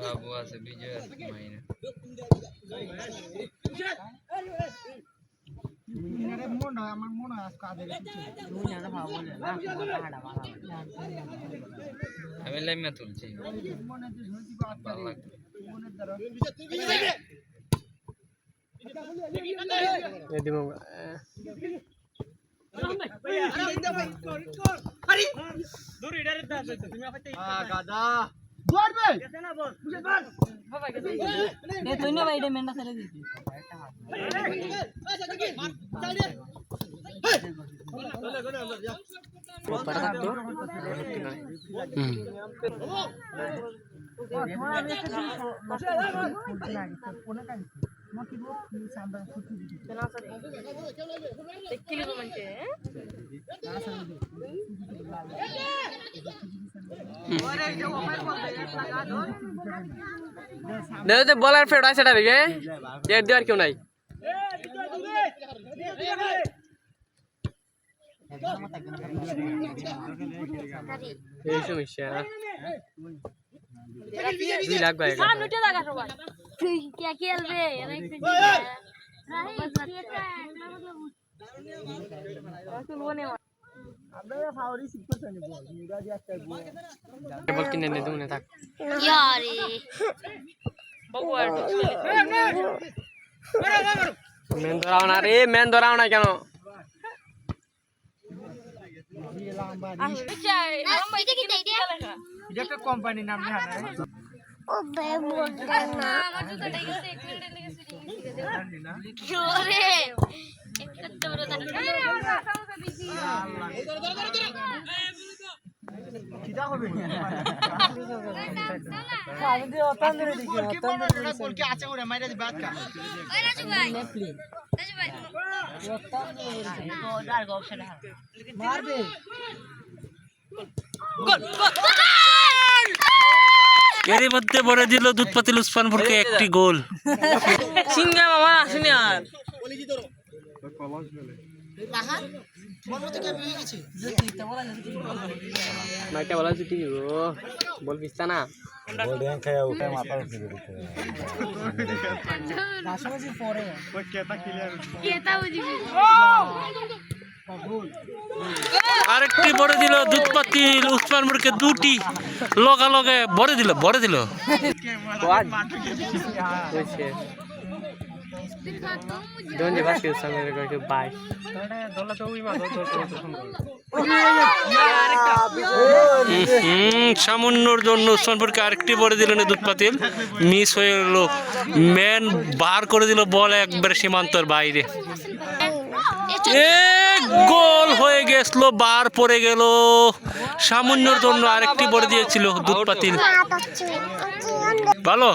বাবু আছে, বিজয় আছে, মাইনা আমি লাইমা তুলছি ভালো লাগছে। বলার ফেট আছে দেওয়ার কেউ নাই। এই সমস্যা 2 লাখ ভাই বল কিনে নে দুনে থাক মেন ধরাও না রে, মেন ধরাও না কেন? কোম্পানির নাম এর মধ্যে বলে দিল দুধপাতিল উসমানপুরকে একটি গোল। সিঙ্গা মামা আসেনি আর মাইটা বলা ছুটি বল পিস্তা না বল দেন খায় উঠে মাথা উঠে দিতে রাশাবাজি পরে ওই কেতা ক্লিয়ার কেতা বুঝিবি আরেকটি বড় দিল দুধপাতিল উসমানপুরকে, দুটি লগে বড় দিল সামান্যর জন্য উসমানপুরকে আরেকটি বড় দিল না দুধপাতিল, মিস হয়ে গেল। ম্যান বার করে দিল বল একবারে সীমান্তর বাইরে, গোল হয়ে গেছিল, বার পড়ে গেল। সামান্যর জন্য আরেকটি বড় দিয়েছিল দুধপাতিল। ভালো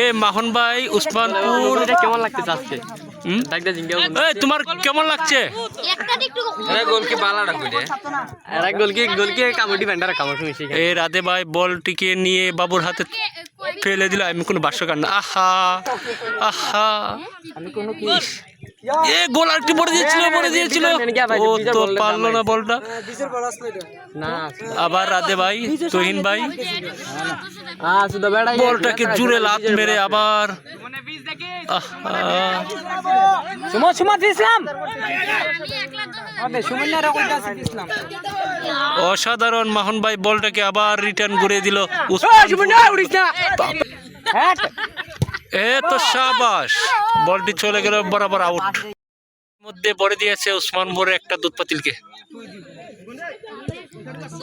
এ মাখন ভাই উসমানপুর কেমন লাগছে আজকে? তোমার কেমন লাগছে? এই রাধে ভাই বলটিকে নিয়ে বাবুর হাতে ফেলে দিল। আমি কোনো বাস্যকার না। আহা আহা এ গোল আরেকটি বড় দিয়েছিল ও তো পারলো না বলটা। আবার রাধে ভাই তুহিন ভাই বলটাকে জুড়ে লাত মেরে আবার অসাধারণ। মাহন ভাই বলটাকে আবার রিটার্ন করে দিল। এ তো শাবাশ, বলটি চলে গেল বরাবর আউট। মধ্যে বড় দিয়েছে উসমানপুরের একটা দুধপাতিলকে,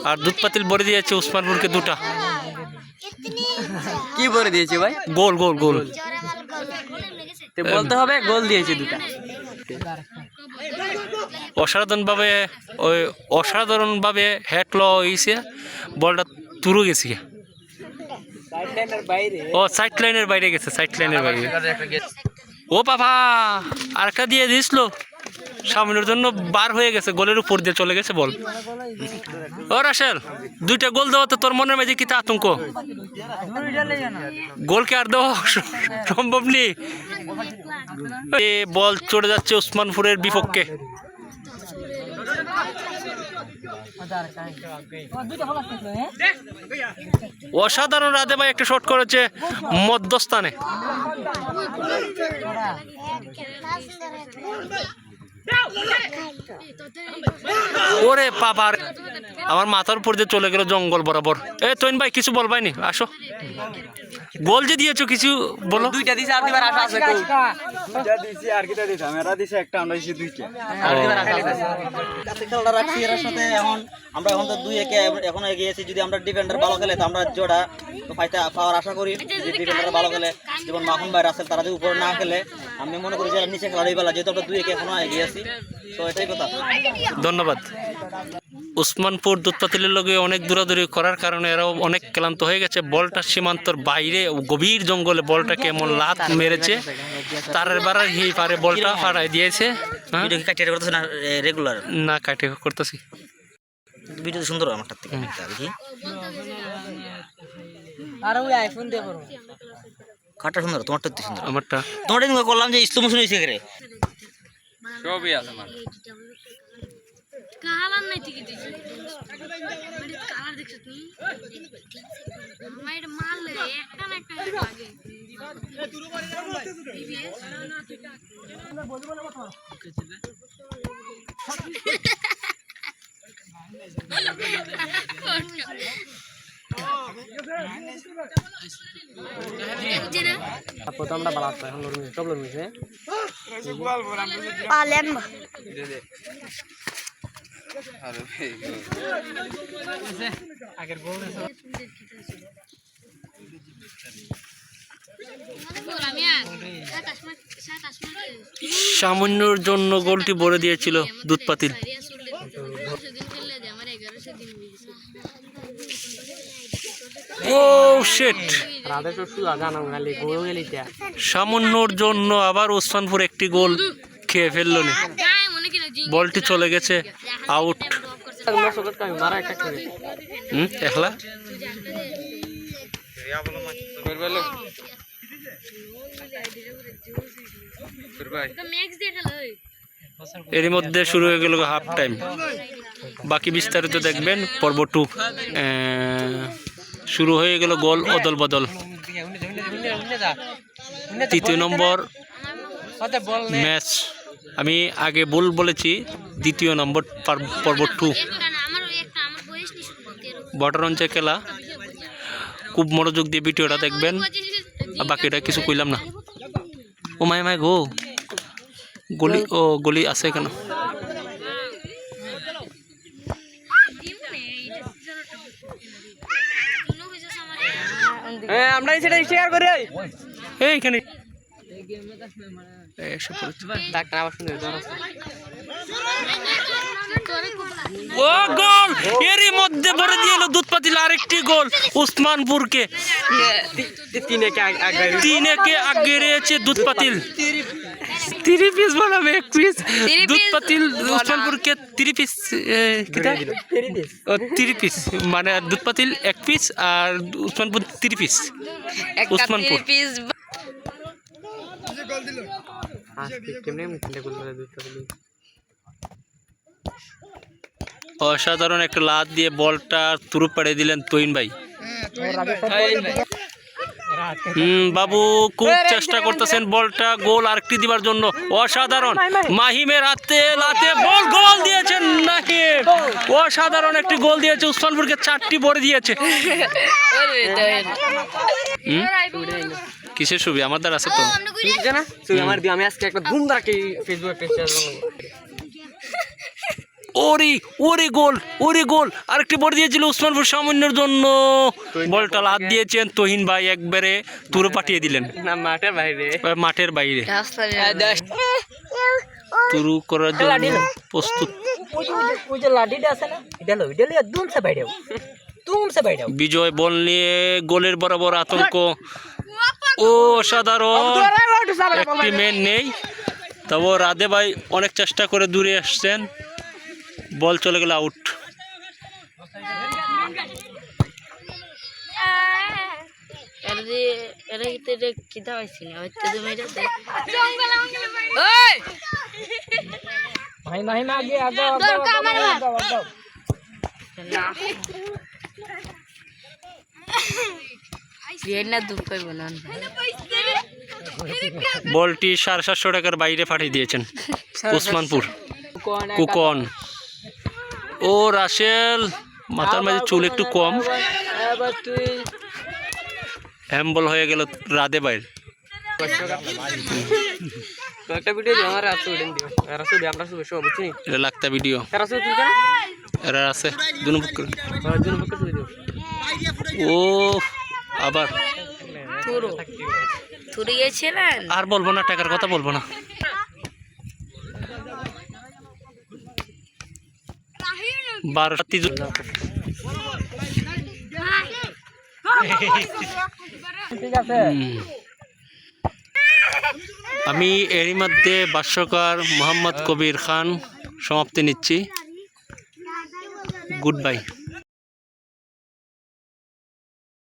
আর দুধপাতিল বড় দিয়েছে উসমানপুরকে দুটা। কি বড় দিয়েছে ভাই? গোল গোল গোল বলতে হবে, গোল দিয়েছে দুটা। অসাধারণ ভাবে হেড ল হয়েছে, বলটা তুলে গেছে। ও সাইড লাইনের বাইরে গেছে, সাইড লাইনের বাইরে। ও বাবা আরেকটা দিয়ে দিয়েছিল, সামনের জন্য বার হয়ে গেছে, গোলের উপর দিয়ে চলে গেছে বল। ও রাসেল, দুইটা গোল দেওয়া তো তোর মনের মাঝে কি তা আতঙ্ক? গোলকে আর দেওয়া সম্ভব নেই। বল চলে যাচ্ছে ওসমানপুরের বিপক্ষে। অসাধারণ রাধে ভাই একটা শট করেছে মধ্যস্থানে। ওরে বাবার, আমার মাথার উপর দিয়ে চলে গেল জঙ্গল বরাবর। তৈন ভাই কিছু বলবাইনি, আসো। গোল যে দিয়েছো কিছু বলো। দুইটা দিছে আর দিবার আশা আছে। দুইটা দিছি আর কিটা দিতাম, এরা দিছে একটা, আমরা দিছি দুইটা। আর দিবার আশা আছে। কাছে খেলাটা রাখছি এর সাথে। আমরা এখন তো 2-1 এখন এগিয়েছি। যদি আমরা ডিফেন্ডার ভালো খেলে তো আমরা জোড়া পাওয়ার আশা করি। যদি ডিফেন্ডার ভালো খেলে, যেমন মাখন ভাই রাসেল, তারা যদি উপরে না খেলে, আমি মনে করি যে নিচে খেলারই বেলা, যেহেতু আমরা 2-1 এখনো এগিয়ে আছি। তো এটাই কথা। ধন্যবাদ। ওসমানপুর দুধপাতিলের লগে অনেক দৌড়াদৌড়ি করার কারণে এরাও অনেক ক্লান্ত হয়ে গেছে। বলটা সীমান্তর বাইরে গভীর জঙ্গলে বলটাকে এমন লাত মেরেছে, তার বাড়ার এই পারে বলটা ফাটাই দিয়েছে। রেগুলার না কাটে করতেছি ভিডিও সুন্দর আমারটার থেকে দেখি। আর ওই আইফোন দিয়ে করো। কাটা সুন্দর, তোমারটা তো সুন্দর। আমারটা তোমারটা কিন্তু করলাম যে স্লো মোশন হইছে করে। সবই আছে আমার। কালার নাই টিকিট দিছে মানে কালার দেখছ তুমি আমার এটা মারলে একটা না একটা লাগে প্রথম আমরা বালা আছে, এখন লড়মি সব লড়মি আছে। পালেন আগের গোল আছে। সামান্যর জন্য গোলটি ভরে দিয়েছিল দুধপাতিল। ও শিট, রাধে তো শুয়া জানা গালি গোল গেলিটা। সামান্যর জন্য আবার ওসমানপুর একটি গোল খেয়ে ফেলল না। বলটি চলে গেছে আউট। মারা একটা করে একলা এর মধ্যে শুরু হয়ে গেল হাফ টাইম। বাকি বিস্তারিত দেখবেন পর্ব 2। শুরু হয়ে গেল গোল অদল বদল। 3 নম্বর ম্যাচ, আমি আগে ভুল বলেছি, 2 নম্বর পর্ব 2 বটরঞ্চে খেলা। খুব মনোযোগ দিয়ে ভিডিওটা দেখবেন, আর বাকিটা কিছু কইলাম না। ও মাই মাই গো, গলি ও গলি আছে কেন? আমরা সেটা শেয়ার করি। এইখানে ডাক্তার আবার শুনে ও গোল, এরই মধ্যে ভরে দিয়ে এলো দুধপাতিল আরেকটি গোল ওসমানপুরকে। 3-1 আগে রয়েছে দুধপাতিল। 3 পিস বললাম, 1 পিস দুধপাতিল ওসমানপুরকে 3 পিস। 3 পিস মানে দুধপাতিল 1 পিস আর ওসমানপুর 3 পিস। ওসমানপুর অসাধারণ একটা লাত দিয়ে বলটা তুরু পাড়িয়ে দিলেন তৈন ভাই। বাবু খুব চেষ্টা করতেছেন বলটা গোল আরেকটি দিবার জন্য। অসাধারণ মাহিমের হাতে লাতে বল, গোল দিয়েছেন নাহিম। অসাধারণ একটি গোল দিয়েছে, ওসমানপুরকে 4টি ভরে দিয়েছে। কিসের ছবি আমার দ্বারা আছে তো আমার দিয়ে আমি আজকে একটা ধুমধারাক ফেসবুকে ওরে গোল আরেকটি বল দিয়েছিল ওসমানপুর সামান্যর জন্য। বলটা লাত দিয়েছেন তহিন ভাই, একবারে তুরে পাঠিয়ে দিলেন না মাঠের বাইরে। তুরু করার জন্য প্রস্তুত। বিজয় বল নিয়ে গোলের বরাবর আতঙ্ক। ও অসাধারণ, একটি মেন নেই, তবু রাধে ভাই অনেক চেষ্টা করে দূরে আসছেন। বল চলে গেল আউট। এরা এটা কিতা পাইছি না হচ্ছে তুমি এটা জঙ্গল ওই ভাই নাই না আগে আগে দরকার আমার না না দুধ পাইব না বলটি 750 টাকার বাইরে পাঠিয়ে দিয়েছেন উসমানপুর কুকন। ও রাসেল মাথার মাঝে চুল একটু কম, এবার তুই হ্যাম্বল হয়ে গেল রাধে বাইর। একটা ভিডিও দিও আমার রাসু উড়েন দিও রাসু দিও আমরা শুভ শুভ বুঝছি এটা লাগতা ভিডিও রাসু তুই কেন এরা আছে দুনো বুক করে। জন্য পক্ষ শুভ দিও ও আবার তুরে গেছিলেন আর বলবো না, টাকার কথা বলবো না। বারোটা তিন ঠিক আছে আমি এরই মধ্যে ভাষ্যকার মোহাম্মদ কবির খান সমাপ্তি নিচ্ছি। Good bye.